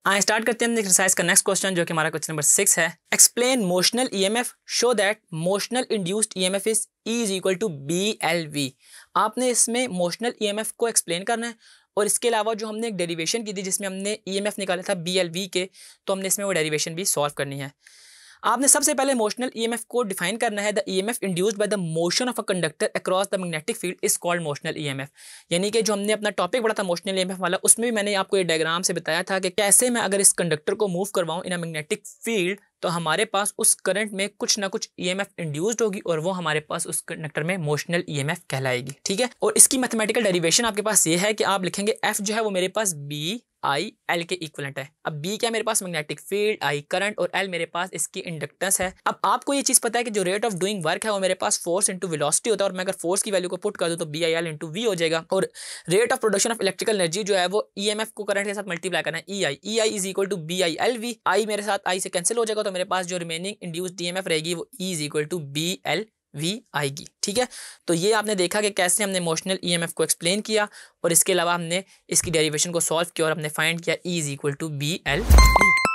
आइए स्टार्ट करते हैं एक्सरसाइज का नेक्स्ट क्वेश्चन, जो कि हमारा क्वेश्चन नंबर 6 है। Explain motional EMF, show that motional induced EMF is E is equal to BLV। आपने इसमें मोशनल ईएमएफ को एक्सप्लेन करना है और इसके अलावा जो हमने एक डेरिवेशन की थी जिसमें हमने ईएमएफ निकाला था BLV के, तो हमने इसमें वो डेरिवेशन भी सॉल्व करनी है। आपने सबसे पहले इमोशनल ईएमएफ को डिफाइन करना है। The EMF induced by the motion of a conductor across the magnetic field is called motional EMF. यानी कि जो हमने अपना टॉपिक पढ़ा था मोशनल ईएमएफ वाला, उसमें भी मैंने आपको ये डायग्राम से बताया था कि कैसे मैं अगर इस कंडक्टर को मूव करवाऊं इन अ मैग्नेटिक फील्ड, तो हमारे पास उस करंट में कुछ ना कुछ ईएमएफ इंड्यूस्ड होगी और वो हमारे पास उस कंडक्टर में मोशनल ईएमएफ कहलाएगी। ठीक है, और इसकी मैथमेटिकल डेरिवेशन आपके पास ये है कि आप लिखेंगे एफ जो है वो मेरे पास BI/L के इक्विवेलेंट है। अब B क्या मेरे पास मैग्नेटिक फील्ड, I करंट और L मेरे पास इसकी इंडक्टेंस है। अब आपको ये चीज पता है कि जो रेट ऑफ डूइंग वर्क है वो मेरे पास फोर्स इंटू वेलोसिटी होता है, और मैं अगर फोर्स की वैल्यू को पुट कर दूं तो BIL इंटू V हो जाएगा। और rate of production of electrical energy जो है वो EMF को करंट के साथ मल्टीप्लाई करना है, EI is equal to BILV। I मेरे साथ I से कैंसिल हो जाएगा, तो मेरे पास जो रिमेनिंग इंड्यूस्ड EMF रहेगी वो E is equal to BLV आएगी। ठीक है, तो ये आपने देखा कि कैसे हमने इमोशनल ईएमएफ को एक्सप्लेन किया और इसके अलावा हमने इसकी डेरिवेशन को सॉल्व किया और हमने फाइंड किया E is equal to BLV।